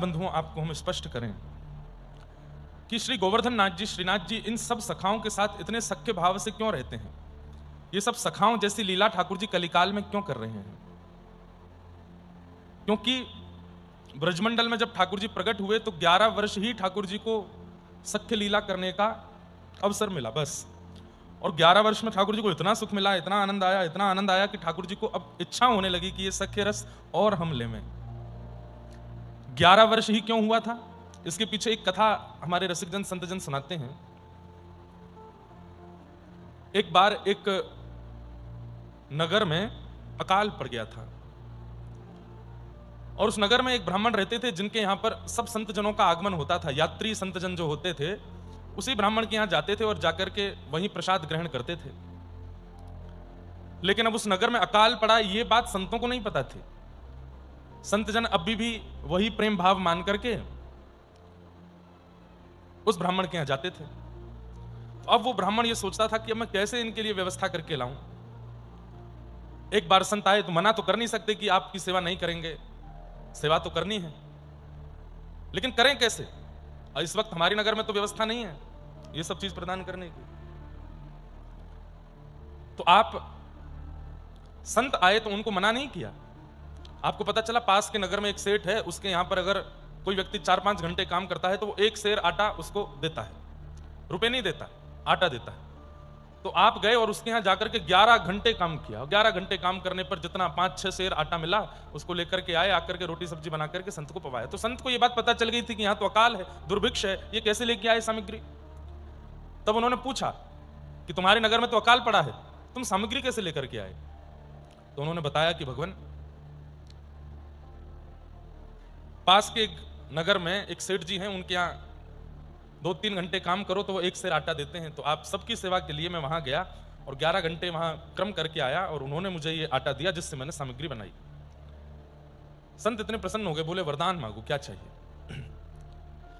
बंधुओं आपको हम स्पष्ट करें कि श्री गोवर्धन नाथ जी, श्रीनाथ जी इन सब सखाओं के साथ इतने सख्य भाव से क्यों रहते हैं? ये सब सखाओं जैसी लीला ठाकुर जी कलिकाल में क्यों कर रहे हैं? क्योंकि ब्रजमंडल में जब ठाकुर जी प्रकट हुए तो 11 वर्ष ही ठाकुर जी को सख्य लीला करने का अवसर मिला बस। और 11 वर्ष में ठाकुर जी को इतना सुख मिला, इतना आनंद आया कि ठाकुर जी को अब इच्छा होने लगी कि ये सख्य रस और हम ले में। 11 वर्ष ही क्यों हुआ था? इसके पीछे एक कथा हमारे रसिकजन संतजन सुनाते हैं। एक बार एक नगर में अकाल पड़ गया था और उस नगर में एक ब्राह्मण रहते थे जिनके यहां पर सब संतजनों का आगमन होता था। यात्री संतजन जो होते थे उसी ब्राह्मण के यहां जाते थे और जाकर के वहीं प्रसाद ग्रहण करते थे। लेकिन अब उस नगर में अकाल पड़ा, ये बात संतों को नहीं पता थी। संतजन अभी भी वही प्रेम भाव मान करके उस ब्राह्मण के यहां जाते थे। तो अब वो ब्राह्मण ये सोचता था कि अब मैं कैसे इनके लिए व्यवस्था करके लाऊं। एक बार संत आए तो मना तो कर नहीं सकते कि आपकी सेवा नहीं करेंगे, सेवा तो करनी है, लेकिन करें कैसे? और इस वक्त हमारी नगर में तो व्यवस्था नहीं है ये सब चीज प्रदान करने की। तो आप संत आए तो उनको मना नहीं किया। आपको पता चला पास के नगर में एक सेठ है, उसके यहां पर अगर कोई व्यक्ति 4-5 घंटे काम करता है तो वो 1 सेर आटा उसको देता है, रुपए नहीं देता, आटा देता है। तो आप गए और उसके यहां जाकर के 11 घंटे काम किया। 11 घंटे काम करने पर जितना 5-6 सेर आटा मिला उसको लेकर के आए, आकर के रोटी सब्जी बना करके संत को पवाया। तो संत को यह बात पता चल गई थी कि यहां तो अकाल है, दुर्भिक्ष है, ये कैसे लेके आए सामग्री। तब उन्होंने पूछा कि तुम्हारे नगर में तो अकाल पड़ा है, तुम सामग्री कैसे लेकर के आए? तो उन्होंने बताया कि भगवान, पास के एक नगर में एक सेठ जी हैं, उनके यहां 2-3 घंटे काम करो तो वो 1 सेर आटा देते हैं। तो आप सबकी सेवा के लिए मैं वहां गया और 11 घंटे वहां क्रम करके आया और उन्होंने मुझे ये आटा दिया जिससे मैंने सामग्री बनाई। संत इतने प्रसन्न हो गए, बोले वरदान मांगो, क्या चाहिए?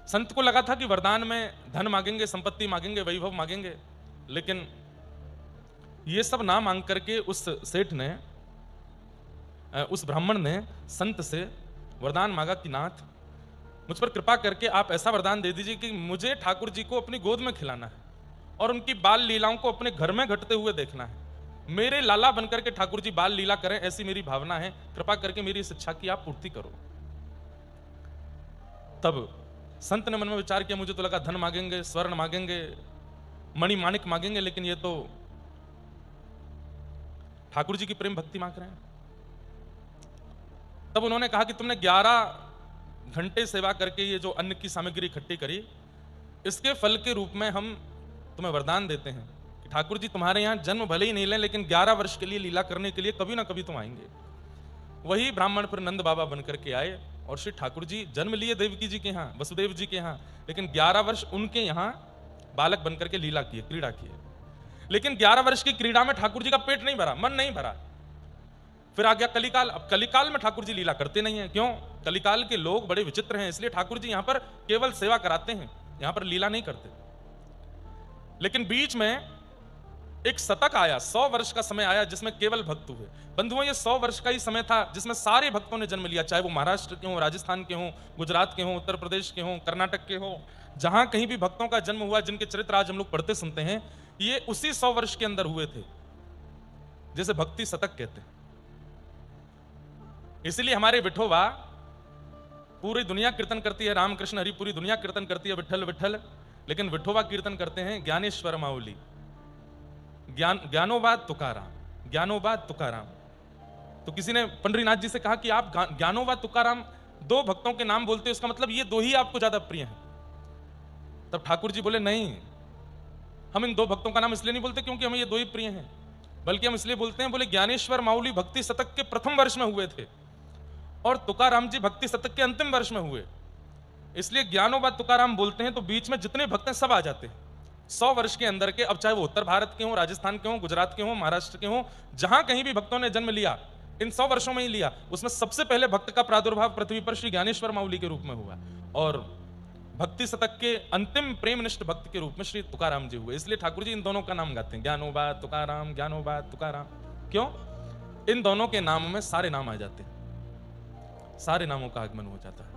संत को लगा था कि वरदान में धन मांगेंगे, संपत्ति मांगेंगे, वैभव मांगेंगे, लेकिन ये सब ना मांग करके उस सेठ ने, उस ब्राह्मण ने संत से वरदान मांगा कि नाथ, मुझ पर कृपा करके आप ऐसा वरदान दे दीजिए कि मुझे ठाकुर जी को अपनी गोद में खिलाना है और उनकी बाल लीलाओं को अपने घर में घटते हुए देखना है। मेरे लाला बनकर के ठाकुर जी बाल लीला करें, ऐसी मेरी भावना है। कृपा करके मेरी इस इच्छा की आप पूर्ति करो। तब संत ने मन में विचार किया, मुझे तो लगा धन मांगेंगे, स्वर्ण मांगेंगे, मणि माणिक मांगेंगे, लेकिन ये तो ठाकुर जी की प्रेम भक्ति मांग रहे हैं। तब उन्होंने कहा कि तुमने 11 घंटे सेवा करके ये जो अन्न की सामग्री इकट्ठी करी, इसके फल के रूप में हम तुम्हें वरदान देते हैं कि ठाकुर जी तुम्हारे यहां जन्म भले ही नहीं लें, लेकिन 11 वर्ष के लिए लीला करने के लिए कभी ना कभी तुम आएंगे। वही ब्राह्मण फिर नंद बाबा बनकर के आए और श्री ठाकुर जी जन्म लिए देवकी जी के यहाँ, वसुदेव जी के यहाँ, लेकिन 11 वर्ष उनके यहाँ बालक बनकर के लीला किए, क्रीड़ा किए। लेकिन 11 वर्ष की क्रीड़ा में ठाकुर जी का पेट नहीं भरा, मन नहीं भरा। फिर आ गया कलिकाल। अब कलिकाल में ठाकुर जी लीला करते नहीं है। क्यों? कलिकाल के लोग बड़े विचित्र हैं, इसलिए ठाकुर जी यहां पर केवल सेवा कराते हैं, यहां पर लीला नहीं करते। लेकिन बीच में एक शतक आया, 100 वर्ष का समय आया जिसमें केवल भक्त हुए। बंधुओं, ये 100 वर्ष का ही समय था जिसमें सारे भक्तों ने जन्म लिया, चाहे वो महाराष्ट्र के हों, राजस्थान के हों, गुजरात के हों, उत्तर प्रदेश के हों, कर्नाटक के हों, जहां कहीं भी भक्तों का जन्म हुआ, जिनके चरित्र आज हम लोग पढ़ते सुनते हैं, ये उसी 100 वर्ष के अंदर हुए थे, जैसे भक्ति शतक कहते हैं। इसलिए हमारे विठोबा, पूरी दुनिया कीर्तन करती है, रामकृष्ण हरि पूरी दुनिया कीर्तन करती है विठल विठल, लेकिन विठोबा कीर्तन करते हैं ज्ञानेश्वर माऊली, ज्ञानोबा तुकाराम, ज्ञानोबा तुकाराम। तो किसी ने पंडरीनाथ जी से कहा कि आप ज्ञानोबा तुकाराम 2 भक्तों के नाम बोलते हो, इसका मतलब ये 2 ही आपको ज्यादा प्रिय हैं। तब ठाकुर जी बोले नहीं, हम इन 2 भक्तों का नाम इसलिए नहीं बोलते क्योंकि हमें ये 2 ही प्रिय हैं, बल्कि हम इसलिए बोलते हैं, बोले ज्ञानेश्वर माऊली भक्ति शतक के प्रथम वर्ष में हुए थे और तुकाराम जी भक्ति शतक के अंतिम वर्ष में हुए, इसलिए ज्ञानोबा तुकाराम बोलते हैं। तो बीच में जितने भक्त हैं सब आ जाते हैं 100 वर्ष के अंदर के। अब चाहे वो उत्तर भारत के हों, राजस्थान के हों, गुजरात के हों, महाराष्ट्र के हों, जहां कहीं भी भक्तों ने जन्म लिया, इन 100 वर्षों में ही लिया, उसमें सबसे पहले भक्त का प्रादुर्भाव पृथ्वी पर श्री ज्ञानेश्वर माऊली के रूप में हुआ और भक्ति शतक के अंतिम प्रेमनिष्ठ भक्त के रूप में श्री तुकाराम जी हुए। इसलिए ठाकुर जी इन दोनों का नाम गाते हैं, ज्ञानोबा तुकाराम, ज्ञानोबा तुकाराम। क्यों? इन दोनों के नाम में सारे नाम आ जाते हैं, सारे नामों का आगमन हो जाता है।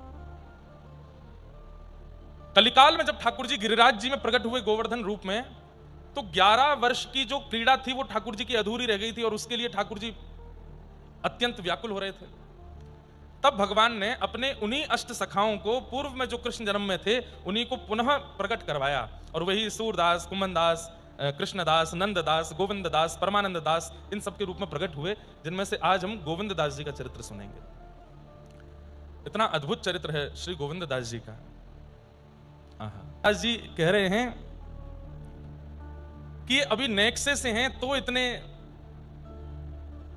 कलिकाल में जब ठाकुर जी गिरिराज जी में प्रकट हुए गोवर्धन रूप में, तो 11 वर्ष की जो क्रीड़ा थी वो ठाकुर जी की अधूरी रह गई थी और उसके लिए ठाकुर जी अत्यंत व्याकुल हो रहे थे। तब भगवान ने अपने उन्हीं अष्ट सखाओं को, पूर्व में जो कृष्ण जन्म में थे, उन्हीं को पुनः प्रकट करवाया, और वही सूरदास, कुंभनदास, कृष्णदास, नंददास, गोविंददास, परमानंद दास, इन सब के रूप में प्रकट हुए, जिनमें से आज हम गोविंददास जी का चरित्र सुनेंगे। इतना अद्भुत चरित्र है श्री गोविंददास जी का। दास जी कह रहे हैं कि अभी नेक्से से हैं तो इतने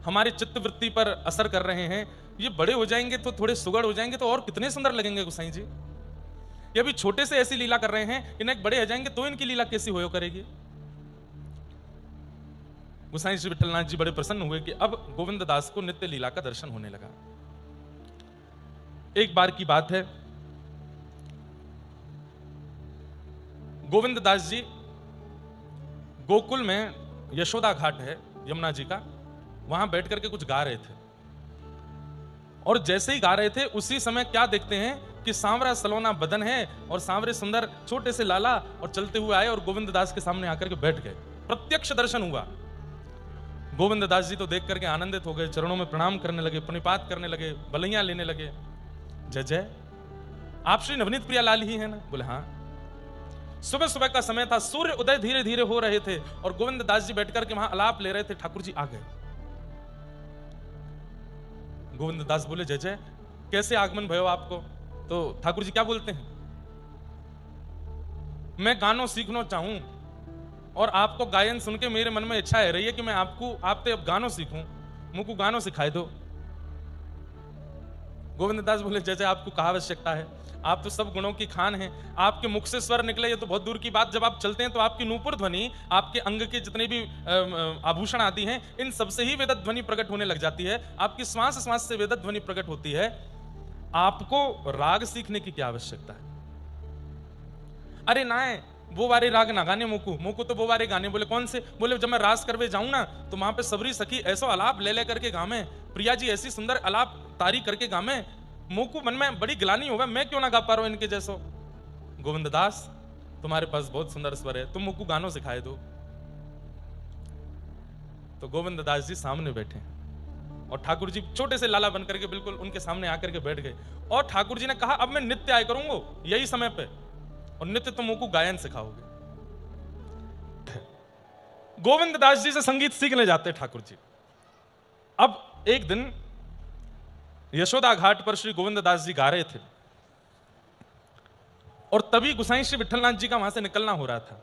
हमारे चित्तवृत्ति पर असर कर रहे हैं, ये बड़े हो जाएंगे तो थोड़े सुगड़ हो जाएंगे तो और कितने सुंदर लगेंगे गोसाई जी। ये अभी छोटे से ऐसी लीला कर रहे हैं, इन्हें बड़े हो जाएंगे तो इनकी लीला कैसी हो करेगी। गोसाई श्री विठलनाथ जी बड़े प्रसन्न हुए कि अब गोविंद दास को नित्य लीला का दर्शन होने लगा। एक बार की बात है, गोविंद दास जी गोकुल में, यशोदा घाट है यमुना जी का, वहां बैठ करके कुछ गा रहे थे, और जैसे ही गा रहे थे उसी समय क्या देखते हैं कि सांवरा सलोना बदन है और सांवरे सुंदर छोटे से लाला, और चलते हुए आए और गोविंद दास के सामने आकर के बैठ गए। प्रत्यक्ष दर्शन हुआ। गोविंद दास जी तो देख करके आनंदित हो गए, चरणों में प्रणाम करने लगे, प्रणिपात करने लगे, बलैया लेने लगे। जय जय, आप श्री नवनीत प्रिया लाल ही है ना? बोले हाँ। सुबह सुबह का समय था, सूर्य उदय धीरे धीरे हो रहे थे, और गोविंद दास जी बैठ करके वहां आलाप ले रहे थे। ठाकुर जी आ गए। गोविंद दास बोले जय जय, कैसे आगमन भयो आपको? तो ठाकुर जी क्या बोलते हैं, मैं गानों सीखना चाहूं और आपको गायन सुन के मेरे मन में इच्छा है रही है कि मैं आपसे अब गानों सीखूं, मुझको गानों सिखाए दो। गोविंद दास बोले जय जय, आपको कहा आवश्यकता है, आप तो सब गुणों की खान हैं, आपके मुख से स्वर निकले ये तो बहुत दूर की बात। जब आप चलते हैं तो आपकी नूपुर ध्वनि, आपके अंग के जितने भी आभूषण आदि हैं, इन सबसे ही वेद ध्वनि प्रकट होने लग जाती है। आपकी श्वास श्वास से वेद ध्वनि प्रकट होती है। आपको राग सीखने की क्या आवश्यकता है? अरे ना, वो वारे राग ना गाने मोकू तो वो वारे गाने। बोले कौन से? बोले जब मैं रास करवे जाऊं ना तो वहां पे सबरी सखी ऐसो अलाप ले करके गामे, प्रिया जी ऐसी सुंदर अलाप तारी करके गामे, मोकू मन में बड़ी गिलानी होगा, मैं क्यों ना गा पा रहा हूं इनके जैसो। गोविंद दास, तुम्हारे पास बहुत सुंदर स्वर है, तुम मोकू गानों सिखाए दो। तो गोविंद दास जी सामने बैठे और ठाकुर जी छोटे से लाला बन करके बिल्कुल उनके सामने आकर के बैठ गए, और ठाकुर जी ने कहा अब मैं नित्य आया करूंगा यही समय पे, और नित्य तुम मोकू गायन सिखाओगे। गोविंद दास जी से संगीत सीखने जाते ठाकुर जी। अब एक दिन यशोदा घाट पर श्री गोविंद दास जी गा रहे थे, और तभी गुसाई श्री विठलनाथ जी का वहां से निकलना हो रहा था,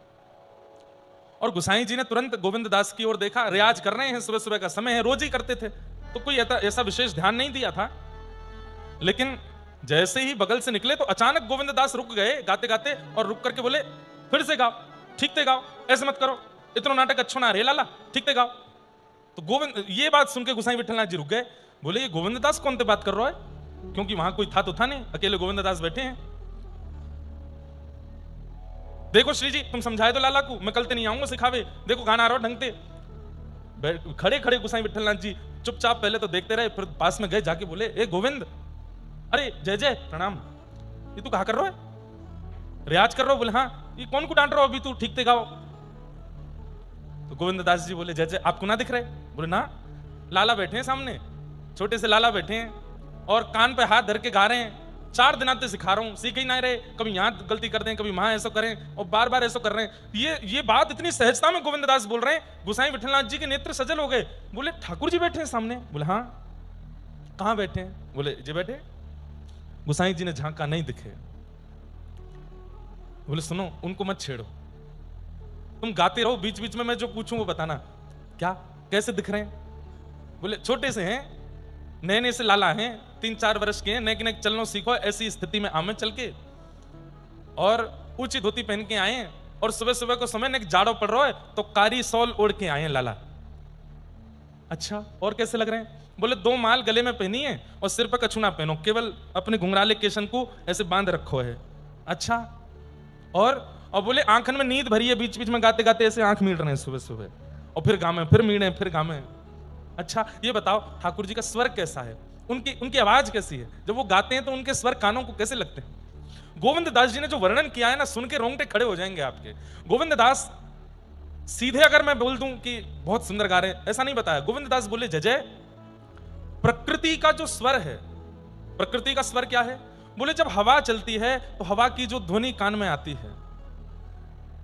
और गुसाई जी ने तुरंत गोविंद दास की ओर देखा। रियाज कर रहे हैं, सुबह सुबह का समय है, रोज ही करते थे, तो कोई ऐसा विशेष ध्यान नहीं दिया था। लेकिन जैसे ही बगल से निकले तो अचानक गोविंद दास रुक गए गाते गाते, और रुक करके बोले फिर से गाओ, ठीक से गाओ, ऐसे मत करो, इतना नाटक अच्छो ना रे लाला, ठीक से गाओ। तो गोविंद, ये बात सुन के गुसाई विठलनाथ जी रुक गए। बोले ये गोविंद दास कौन से बात कर रहा है, क्योंकि वहां कोई था तो था नहीं, अकेले गोविंद दास बैठे हैं। देखो श्री जी, तुम समझाए दो लाला को, मैं कल ते नहीं आऊंगा सिखावे, देखो गाना आ रहा ढंग से। खड़े खड़े गुसाई विठलनाथ जी चुपचाप पहले तो देखते रहे, फिर पास में गए, जाके बोले ए गोविंद, अरे जय जय, प्रणाम, ये तू कहा कर रहा है? रियाज कर रहा हो? बोले हाँ। ये कौन को डांट रहा हो अभी तू, ठीक से गाओ। तो गोविंद दास जी बोले जय जय, आपको ना दिख रहे? बोले ना, लाला बैठे हैं सामने, छोटे से लाला बैठे हैं, और कान पे हाथ धर के गा रहे हैं। 4 दिन आते सिखा रहा हूं, सीख ही ना रहे, कभी यहां गलती कर दें, कभी वहां ऐसा करें, और बार बार ऐसा कर रहे हैं। ये बात इतनी सहजता में गोविंद दास बोल रहे हैं, गुसाई विठलनाथ जी के नेत्र सजल हो गए। बोले ठाकुर जी बैठे हैं सामने? बोले हाँ। कहां बैठे हैं? बोले जी बैठे। गुसाई जी ने झांका, नहीं दिखे। बोले सुनो, उनको मत छेड़ो, तुम गाते रहो, बीच बीच में मैं जो पूछूं वो बताना। क्या, कैसे दिख रहे हैं? बोले छोटे से हैं, नए नए से लाला हैं, 3-4 वर्ष के हैं, नए नए चलना सीखो, ऐसी स्थिति में आमे चल के, और ऊंची धोती पहन के आए हैं, और सुबह सुबह को समय ने जाड़ो पड़ रहा है तो कारी सॉल ओढ़ के आए हैं लाला। अच्छा, और कैसे लग रहे हैं? बोले 2 माल गले में पहनी है और सिर पर कछू ना पहनो, केवल अपने घुंघराले केशन को ऐसे बांध रखो है। अच्छा, और बोले आंखन में नींद भरी है, बीच बीच में गाते गाते ऐसे आंख मीड़ रहे हैं सुबह सुबह, और फिर गामे, फिर मीड़े, फिर गामे। अच्छा, ये बताओ ठाकुर जी का स्वर कैसा है, उनकी आवाज कैसी है? जब वो गाते हैं तो उनके स्वर कानों को कैसे लगते हैं? गोविंद दास जी ने जो वर्णन किया है ना, सुन के रोंगटे खड़े हो जाएंगे आपके। गोविंद दास सीधे अगर मैं बोल दूं कि बहुत सुंदर गा रहे हैं, ऐसा नहीं बताया। गोविंद दास बोले जय जय प्रकृति का जो स्वर है, प्रकृति का स्वर क्या है? बोले जब हवा चलती है तो हवा की जो ध्वनि कान में आती है,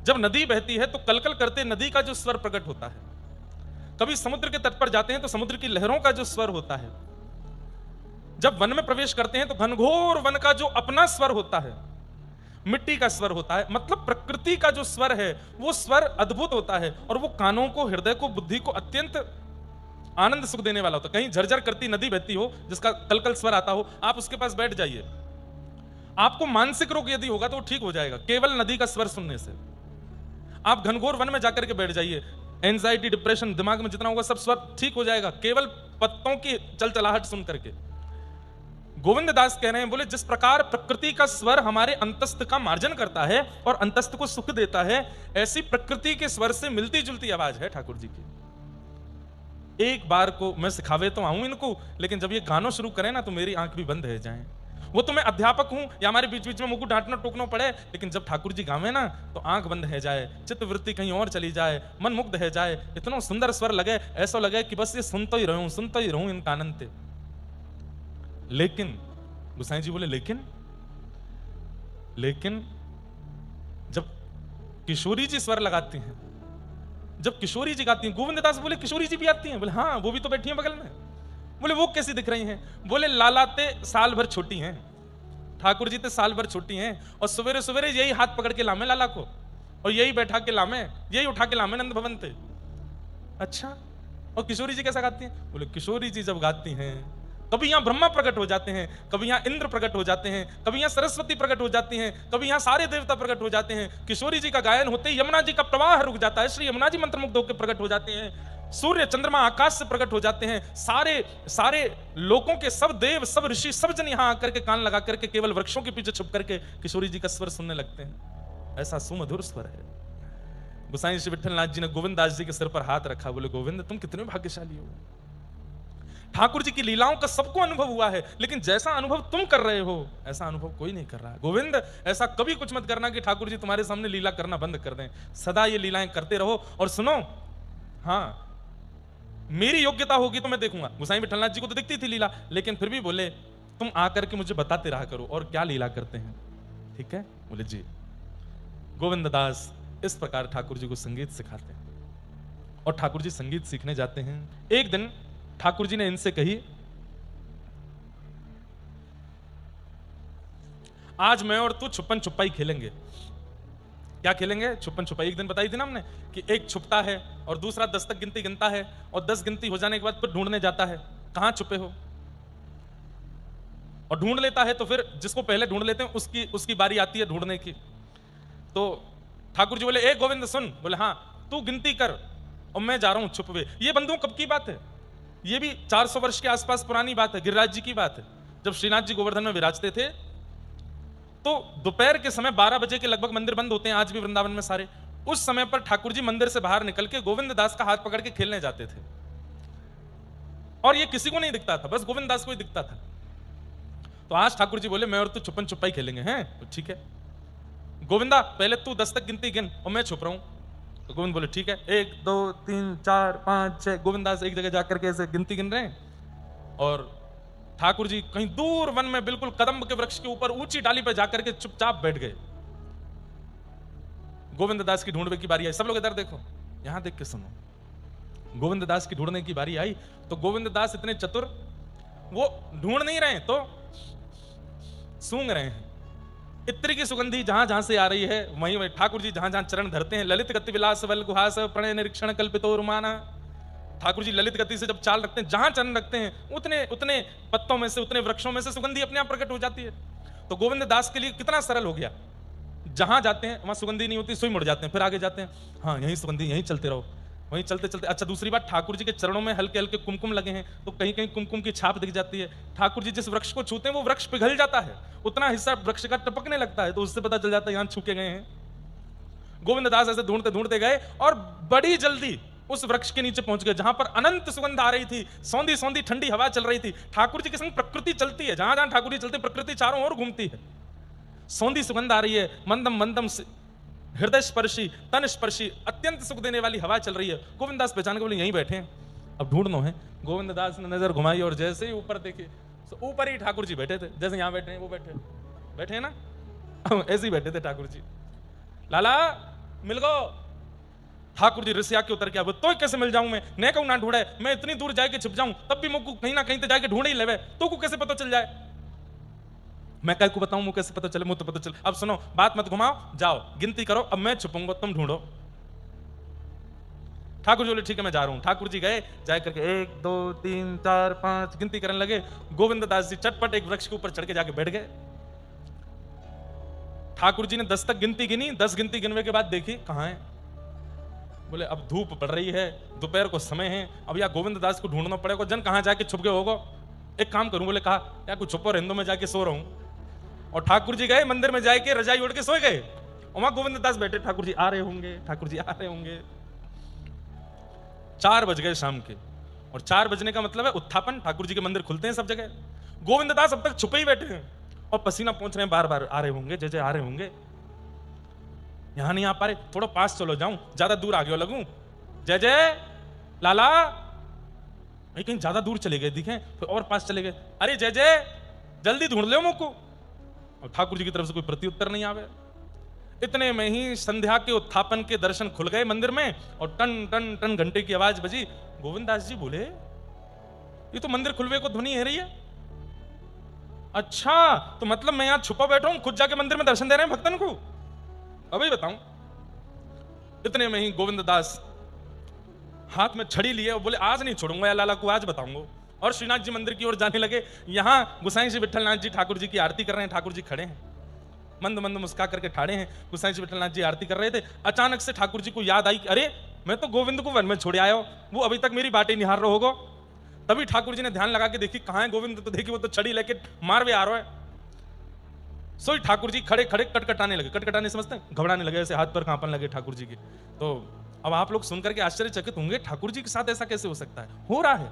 जब नदी बहती है तो कलकल करते नदी का जो स्वर प्रकट होता है, कभी समुद्र के तट पर जाते हैं तो समुद्र की लहरों का जो स्वर होता है, जब वन में प्रवेश करते हैं तो घनघोर वन का जो अपना स्वर होता है, मिट्टी का स्वर होता है। मतलब प्रकृति का जो स्वर है वो स्वर अद्भुत होता है और वो कानों को, हृदय को, बुद्धि को अत्यंत आनंद सुख देने वाला होता है। कहीं झरझर करती नदी बहती हो जिसका कलकल स्वर आता हो, आप उसके पास बैठ जाइए, आपको मानसिक रोग यदि होगा तो वो ठीक हो जाएगा केवल नदी का स्वर सुनने से। आप घनघोर वन में जाकर के बैठ जाइए, एंजाइटी, डिप्रेशन, दिमाग में जितना होगा सब स्वर ठीक हो जाएगा केवल पत्तों की चलचलाहट सुन करके। गोविंद दास कह रहे हैं, बोले जिस प्रकार प्रकृति का स्वर हमारे अंतस्थ का मार्जन करता है और अंतस्थ को सुख देता है, ऐसी प्रकृति के स्वर से मिलती जुलती आवाज है ठाकुर जी की। एक बार को मैं सिखावे तो आऊं इनको, लेकिन जब ये गाना शुरू करें ना तो मेरी आंख भी बंद रह जाए। वो तो मैं अध्यापक हूं या हमारे बीच बीच में मुझको डांटना टोकना पड़े, लेकिन जब ठाकुर जी गावे ना तो आंख बंद रह जाए, चित्त वृत्ति कहीं और चली जाए, मन मुग्ध रह जाए, इतना सुंदर स्वर लगे, ऐसा लगे कि बस ये सुनता ही रहूं इनका आनंद। लेकिन गोसाई जी बोले लेकिन जब किशोरी जी स्वर लगाती हैं, जब किशोरी जी गाती हैं, गोविंद दास बोले किशोरी जी भी आती हैं? बोले हाँ, वो भी तो बैठी हैं बगल में। बोले वो कैसी दिख रही हैं? बोले लालाते साल भर छोटी हैं, ठाकुर जी ते साल भर छोटी हैं, और सवेरे सवेरे यही हाथ पकड़ के लामे लाला को, और यही बैठा के लामे, यही उठा के लामे नंद भवन थे। अच्छा, और किशोरी जी कैसा गाती हैं? बोले किशोरी जी जब गाती हैं, कभी यहां ब्रह्मा प्रकट हो जाते हैं, कभी यहां इंद्र प्रकट हो जाते हैं, कभी यहां सरस्वती प्रकट हो जाती हैं, कभी यहां सारे देवता प्रकट हो जाते हैं। किशोरी जी का गायन होते ही यमुना जी का प्रवाह रुक जाता है, श्री यमुना जी मंत्रमुग्ध होकर प्रकट हो जाते हैं, सूर्य चंद्रमा आकाश से प्रकट हो जाते हैं, सारे लोकों के सब देव, सब ऋषि, सब जन यहां आकर के कान लगा करके केवल वृक्षों के पीछे छुप करके किशोरी जी का स्वर सुनने लगते हैं। ऐसा सुमधुर स्वर है। गोसाई श्री विठलनाथ जी ने गोविंद दास जी के सिर पर हाथ रखा, बोले गोविंद तुम कितने भाग्यशाली हो। ठाकुर जी की लीलाओं का सबको अनुभव हुआ है, लेकिन जैसा अनुभव तुम कर रहे हो ऐसा अनुभव कोई नहीं कर रहा है। गोविंद ऐसा कभी कुछ मत करना कि ठाकुर जी तुम्हारे सामने लीला करना बंद कर दें, सदा ये लीलाएं करते रहो। और सुनो, हाँ मेरी योग्यता होगी तो मैं देखूंगा। गोसाई विठलनाथ जी को तो दिखती थी लीला, लेकिन फिर भी बोले तुम आकर के मुझे बताते रहा करो और क्या लीला करते हैं, ठीक है? बोले जी। गोविंद दास इस प्रकार ठाकुर जी को संगीत सिखाते हैं और ठाकुर जी संगीत सीखने जाते हैं। एक दिन ठाकुर जी ने इनसे कही, आज मैं और तू छुपन छुपाई खेलेंगे। क्या खेलेंगे? छुपन छुपाई। एक दिन बताई थी ना हमने कि एक छुपता है और दूसरा 10 तक गिनती गिनता है, और 10 गिनती हो जाने के बाद फिर ढूंढने जाता है कहां छुपे हो, और ढूंढ लेता है। तो फिर जिसको पहले ढूंढ लेते हैं उसकी बारी आती है ढूंढने की। तो ठाकुर जी बोले ए गोविंद सुन। बोले हाँ, तू गिनती कर और मैं जा रहा हूं छुपवे। ये बंधुओं कब की बात है? ये भी 400 वर्ष के आसपास पुरानी बात है, गिरिराज जी की बात है। जब श्रीनाथ जी गोवर्धन में विराजते थे तो दोपहर के समय 12 बजे के लगभग मंदिर बंद होते हैं आज भी वृंदावन में सारे। उस समय पर ठाकुर जी मंदिर से बाहर निकल के गोविंद दास का हाथ पकड़ के खेलने जाते थे, और ये किसी को नहीं दिखता था, बस गोविंद दास को ही दिखता था। तो आज ठाकुर जी बोले मैं और तू छुपन छुपाई खेलेंगे। हैं तो ठीक है गोविंदा, पहले तू 10 तक गिनती गिन और मैं छुप रहा हूं। तो गोविंद बोले ठीक है, 1 2 3 4 5 6। गोविंद दास एक जगह जाकर के ऐसे गिनती गिन रहे हैं, और ठाकुर जी कहीं दूर वन में बिल्कुल कदम्ब के वृक्ष के ऊपर ऊंची डाली पर जाकर के चुपचाप बैठ गए। गोविंद दास की ढूंढने की बारी आई। सब लोग इधर देखो, यहां देख के सुनो। गोविंद दास की ढूंढने की बारी आई तो गोविंद दास इतने चतुर, वो ढूंढ नहीं रहे तो सूंघ रहे हैं। इत्र की सुगंधी जहां जहां से आ रही है वहीं वहीं ठाकुर जी जहां जहां चरण धरते हैं। ललित गति विलास वल गुहास प्रणय निरीक्षण कल्पितो रुमाना। ठाकुर जी ललित गति से जब चाल रखते हैं, जहां चरण रखते हैं उतने उतने पत्तों में से, उतने वृक्षों में से सुगंधी अपने आप प्रकट हो जाती है। तो गोविंद दास के लिए कितना सरल हो गया, जहां जाते हैं वहां सुगंधी नहीं होती, सुई मुड़ जाते हैं, फिर आगे जाते हैं, हाँ यही सुगंधी, यहीं चलते रहो, वहीं चलते चलते। अच्छा दूसरी बात, ठाकुर जी के चरणों में हल्के हल्के कुमकुम लगे हैं, तो कहीं कहीं कुमकुम की छाप दिख जाती है। ठाकुर जी जिस वृक्ष को छूते हैं वो वृक्ष पिघल जाता है, उतना हिस्सा वृक्ष का टपकने लगता है, तो उससे पता चल जाता है यहां छू के गए हैं। गोविंद दास ऐसे ढूंढते ढूंढते गए और बड़ी जल्दी उस वृक्ष के नीचे पहुंच गए जहां पर अनंत सुगंध आ रही थी, सौंधी सौंधी ठंडी हवा चल रही थी। ठाकुर जी के संग प्रकृति चलती है, जहां जहां ठाकुर जी चलते प्रकृति चारों ओर घूमती है। सौंधी सुगंध आ रही है, मंदम मंदम हृदय स्पर्शी, तन स्पर्शी, अत्यंत सुख देने वाली हवा चल रही है। गोविंद दास पहचान के बोले यहीं बैठे हैं, अब ढूंढनो है। गोविंद दास ने नजर घुमाई और जैसे ही ऊपर देखे तो ऊपर ही ठाकुर जी बैठे थे, जैसे यहाँ बैठे हैं वो बैठे हैं ना, ऐसे ही बैठे थे ठाकुर जी। लाला मिल गो। ठाकुर जी रिसिया के उतर के अब तो कैसे मिल जाऊं मैं कहूं ना ढूंढे, मैं इतनी दूर जाके छिप जाऊं तब भी मुझको कहीं ना कहीं तो जाके ढूंढ ही लेवे, तो को कैसे पता चल जाए? मैं कह को बताऊं मुझे कैसे पता चले, मुझे तो पता चले। अब सुनो, बात मत घुमाओ, जाओ गिनती करो, अब मैं छुपूंगा तुम ढूंढो। ठाकुर जी बोले ठीक है मैं जा रहा हूं। ठाकुर जी गए, जाए करके 1 2 3 4 5 गिनती करने लगे। गोविंद दास जी चटपट एक वृक्ष के ऊपर चढ़ के जाके बैठ गए। ठाकुर जी ने 10 तक गिनती गिनी, 10 गिनती गिनने के बाद देखी कहां है। बोले अब धूप पड़ रही है, दोपहर को समय है, अब या गोविंद दास को ढूंढना पड़ेगा, जन कहां जाके छुप गए होगा। एक काम करूं, बोले कहा या कुछ छुपो रहने दो, मैं जाके सो रहा हूं। और ठाकुर जी गए मंदिर में जाके रजाई ओढ़ के सो गए। और वहां गोविंद दास बैठे, ठाकुर जी आ रहे होंगे, ठाकुर जी आ रहे होंगे। 4 बज गए शाम के, और 4 बजने का मतलब है उत्थापन। ठाकुर जी के मंदिर खुलते हैं सब जगह। गोविंद दास अब तक छुपे ही बैठे हैं और पसीना पहुंच रहे हैं, बार बार आ रहे होंगे, जय जय आ रहे होंगे। यहां नहीं आ पा रहे, थोड़ा पास चलो जाऊं, ज्यादा दूर आगे लगूं, जय जय लाला। कहीं ज्यादा दूर चले गए दिखे, फिर और पास चले गए, अरे जय जय जल्दी ढूंढ लो मुझको। और ठाकुर जी की तरफ से कोई प्रत्युत्तर नहीं आवे। इतने में ही संध्या के उत्थापन के दर्शन खुल गए मंदिर में, और टन टन टन घंटे की आवाज बजी। गोविंद दास जी बोले ये तो मंदिर खुलवे को ध्वनि है रही है। अच्छा तो मतलब मैं यहां छुपा बैठा हूं, खुद जाके मंदिर में दर्शन दे रहे हैं भक्तन को। अभी बताऊं। इतने में ही गोविंद दास हाथ में छड़ी लिए और बोले आज नहीं छोड़ूंगा या लाला को, आज बताऊंगा। और श्रीनाथ जी मंदिर की ओर जाने लगे। यहां गुसाई जी विठलनाथ जी ठाकुर जी की आरती कर रहे हैं। ठाकुर जी खड़े हैं, मंद मंद मुस्का करके ठाड़े हैं। गुसाई जी विठलनाथ जी आरती कर रहे थे। अचानक से ठाकुर जी को याद आई कि अरे मैं तो गोविंद को वन में छोड़ आया हूं, वो अभी तक मेरी बातें निहार रहा होगा। तभी ठाकुर जी ने ध्यान लगा के देखी कहां है गोविंद, तो देखी वो तो छड़ी लेके मारवे आ रहा है। सोई ठाकुर जी खड़े खड़े कटकटाने लगे। कटकटाने समझते हैं, घबराने लगे, ऐसे हाथ पर कांपने लगे ठाकुर जी के। तो अब आप लोग सुनकर के आश्चर्यचकित होंगे, ठाकुर जी के साथ ऐसा कैसे हो सकता है? हो रहा है।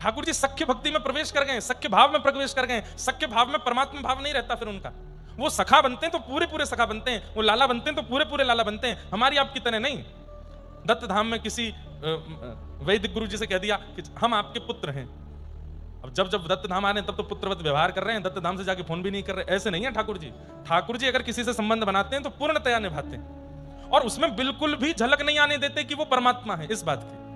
ठाकुर जी सख्य भक्ति में प्रवेश कर गए, सख्य भाव में प्रवेश कर गए। सख्य भाव में परमात्मा भाव नहीं रहता फिर उनका। वो सखा बनते हैं तो पूरे पूरे सखा बनते हैं, वो लाला बनते हैं तो पूरे पूरे लाला बनते हैं। हमारी आपकी तरह नहीं। दत्त धाम में किसी वैदिक गुरु जी से कह दिया कि हम आपके पुत्र हैं। अब जब जब दत्त धाम आ रहे हैं तब तो पुत्रवत व्यवहार कर रहे हैं, दत्त धाम से जाके फोन भी नहीं कर रहे। ऐसे नहीं है ठाकुर जी। ठाकुर जी अगर किसी से संबंध बनाते हैं तो पूर्णतया निभाते हैं, और उसमें बिल्कुल भी झलक नहीं आने देते कि वो परमात्मा है। इस बात की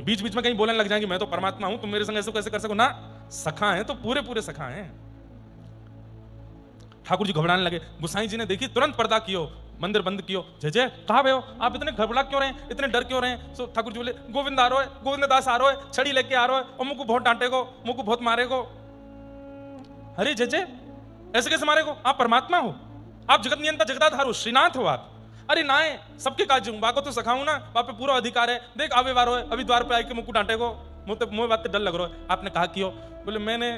बीच बीच में कहीं बोलने लग जाएंगे मैं तो परमात्मा हूं, तुम मेरे संग ऐसे कैसे कर सको ना। सखा है तो पूरे पूरे सखा हैं। ठाकुर जी घबराने लगे। गुसाई जी ने देखी, तुरंत पर्दा कियो, मंदिर बंद कियो। जय जय कहां गए हो आप, इतने घबरा क्यों रहे हैं, इतने डर क्यों रहे हैं? सो ठाकुर जी बोले गोविंद आ रहा है, गोविंद दास आ रहा है, छड़ी लेके आ रहा है, और मुझको बहुत डांटेगो, मुझको बहुत मारेगो। अरे जय जय ऐसे कैसे मारेगो, आप परमात्मा हो, आप जगत नियंता जगदाधार हो, श्रीनाथ हो आप। अरे ना है, सबके काज हूं, बाको तो सखाऊं ना, बाप पे पूरा अधिकार है। देख आवे वारो है, अभी द्वार पे आके मुझको डांटेगो, मुझे बात डर लग रहा है। आपने कहा कियो? बोले मैंने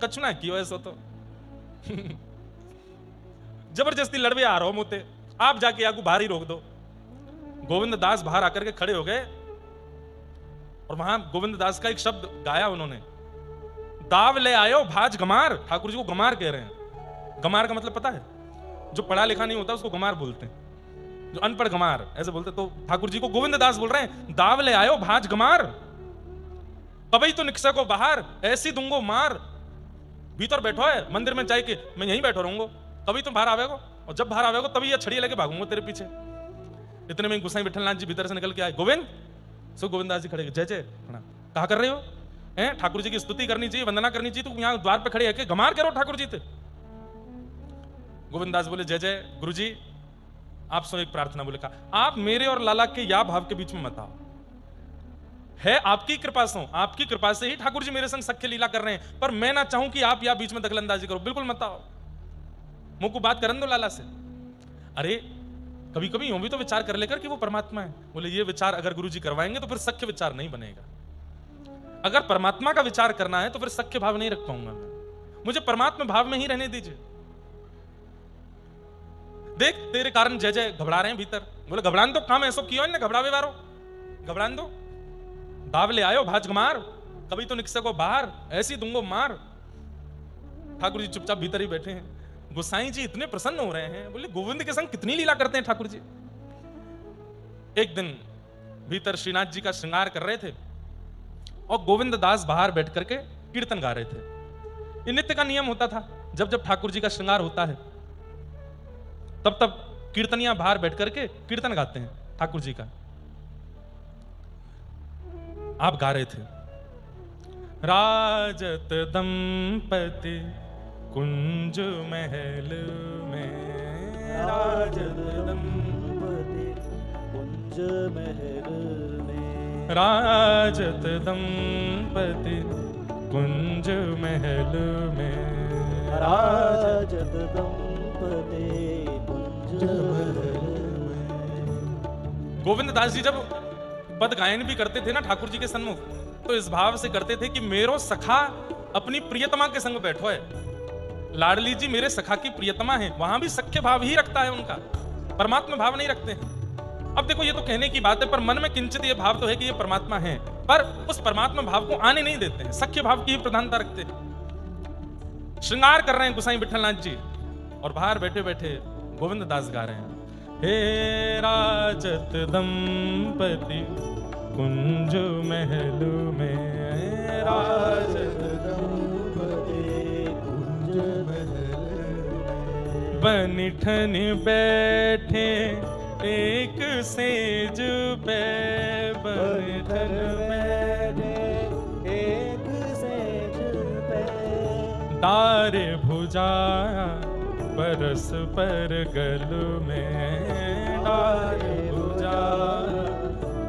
कछु ना कियो ऐसा तो जबरदस्ती लड़वे आ रहा हो मुझे, आप जाके आगू बाहर ही रोक दो। गोविंद दास बाहर आकर के खड़े हो गए, और वहां गोविंद दास का एक शब्द गाया उन्होंने, दाव ले आयो भाज गमार। ठाकुर जी को गमार कह रहे हैं। गमार का मतलब पता है? जो पढ़ा लिखा नहीं होता उसको गमार बोलते हैं, जो अनपढ़ गमार ऐसे बोलते। तो ठाकुर जी को गोविंद दास बोल रहे हैं, दाव ले आयो भाज गमार, कभी तो निकसा को बाहर, ऐसी दूंगो मार। भीतर बैठो है मंदिर में जाके, मैं यहीं बैठो रहूंगा, कभी तुम बाहर आवेगो, और जब बाहर आवेगो तभी ये छड़ी लेके भागूंगा तेरे पीछे। इतने में गुसाई विठलनाथ जी भीतर से निकल के आए। गोविंद, सो गोविंद दास जी खड़े, जय जय कहा कर रहे हो? हैं ठाकुर जी की स्तुति करनी चाहिए, वंदना करनी चाहिए, तो यहाँ द्वार पे खड़े है गमार करो ठाकुर जी थे। गोविंद दास बोले जय जय गुरु जी, आप सुनो एक प्रार्थना। बोले कहा आप मेरे और लाला के या भाव के बीच में मत आओ, है आपकी कृपा से, आपकी कृपा से ही ठाकुर जी मेरे संग सख्य लीला कर रहे हैं, पर मैं ना चाहूं कि आप या बीच में दखलंदाजी करो, बिल्कुल मत आओ, मुझको बात करन दो लाला से। अरे कभी कभी यूं भी तो विचार कर लेकर कि वो परमात्मा है। बोले ये विचार अगर गुरु जी करवाएंगे तो फिर सख्य विचार नहीं बनेगा। अगर परमात्मा का विचार करना है तो फिर सख्य भाव नहीं रख पाऊंगा मैं, मुझे परमात्मा भाव में ही रहने दीजिए। देख तेरे कारण जय जय घबरा रहे हैं भीतर। बोले घबरान दो, काम ऐसा किया ना घबरावे वारो, घबरान दो। दाव ले आयो भाज गमार, कभी तो निकसे को बाहर, ऐसी दूंगो मार। ठाकुर जी चुपचाप भीतर ही बैठे हैं। गोसाई जी इतने प्रसन्न हो रहे हैं, बोले गोविंद के संग कितनी लीला करते हैं ठाकुर जी। एक दिन भीतर श्रीनाथ जी का श्रृंगार कर रहे थे और गोविंद दास बाहर बैठ करके कीर्तन गा रहे थे। ये नित्य का नियम होता था, जब जब ठाकुर जी का श्रृंगार होता है तब तब कीर्तनिया बाहर बैठ करके कीर्तन गाते हैं ठाकुर जी का। आप गा रहे थे, राजत दंपति कुंज महल में, राजत दंपति कुंज महल में, राजत दंपति कुंज महल में, राजत दंपति कुंज महल में। गोविंद दास जी जब पद गायन भी करते थे ना ठाकुर जी के सन्मुख, तो इस भाव से करते थे कि मेरो सखा अपनी प्रियतमा के संग बैठो है। लाडली जी मेरे सखा की प्रियतमा है, वहां भी सख्य भाव ही रखता है उनका, परमात्मा भाव नहीं रखते हैं। अब देखो ये तो कहने की बात है, पर मन में किंचित ये भाव तो है कि ये परमात्मा है, पर उस परमात्मा भाव को आने नहीं देते हैं, सख्य भाव की ही प्रधानता रखते हैं। श्रृंगार कर रहे हैं गोसाई विठलनाथ जी और बाहर बैठे बैठे गोविंद दास गा रहे हैं, हे राजत दंपति कुंज महल में, राजत दंपति कुंज महल में, बनिठन बैठे एक सेज पे, बनिठन बैठे एक सेज पे, तारे भुजा परस पर गल में, तारे भुजा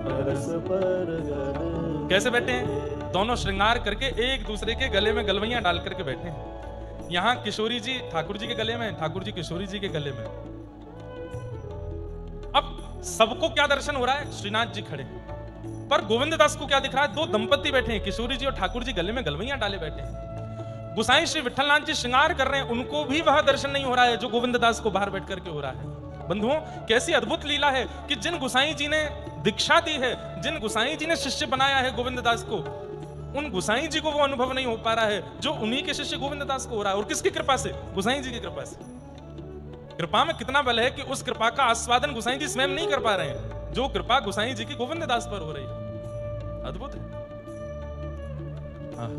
परस पर गल। कैसे बैठे हैं? दोनों श्रृंगार करके एक दूसरे के गले में गलवैयां डाल करके बैठे हैं। यहां किशोरी जी ठाकुर जी के गले में, ठाकुर जी किशोरी जी के गले में। अब सबको क्या दर्शन हो रहा है? श्रीनाथ जी खड़े, पर गोविंद दास को क्या दिख रहा है? दो दंपति बैठे हैं, किशोरी जी और ठाकुर जी गले में गलवैयां डाले बैठे हैं। गोसाई श्री विठलनाथ जी श्रृंगार कर रहे हैं, उनको भी वह दर्शन नहीं हो रहा है जो गोविंद दास को बाहर बैठ करके हो रहा है। बंधुओं, कैसी अद्भुत लीला है कि जिन गोसाई जी ने दीक्षा दी है, जिन गोसाई जी ने शिष्य बनाया है गोविंद दास को, उन गोसाई जी को वो अनुभव नहीं हो पा रहा है जो उन्हीं के शिष्य गोविंद दास को हो रहा है। और किसकी कृपा से? गोसाई जी की कृपा से। कृपा में कितना बल है कि उस कृपा का आस्वादन गोसाई जी स्वयं नहीं कर पा रहे हैं, जो कृपा गोसाई जी की गोविंद दास पर हो रही है। अद्भुत है। हाँ।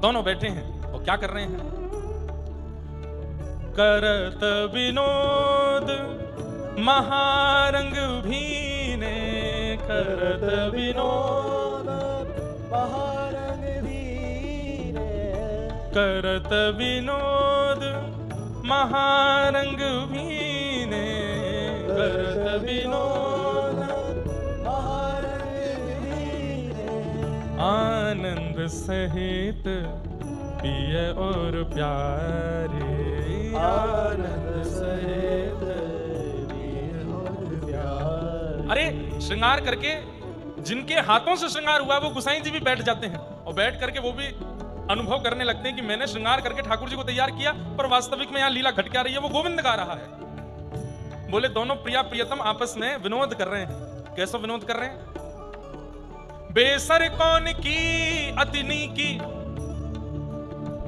दोनों बैठे हैं और क्या कर रहे हैं? करत विनोद महारंग भीने, करत विनोद महारंग भीने, करत विनोद महारंग भीने, करत विनोद महारंग भीने, आनंद सहित पिय और प्यारे, आनंद सहित पिय और प्यारे। अरे श्रृंगार करके जिनके हाथों से श्रृंगार हुआ वो गोसाई जी भी बैठ जाते हैं और बैठ करके वो भी अनुभव करने लगते हैं कि मैंने श्रृंगार करके ठाकुर जी को तैयार किया, पर वास्तविक में यहाँ लीला घट क्या रही है, वो गोविंद गा रहा है। बोले दोनों प्रिया प्रियतम आपस में विनोद कर रहे हैं। कैसा विनोद कर रहे हैं? बेसर कौन की अतिनी की।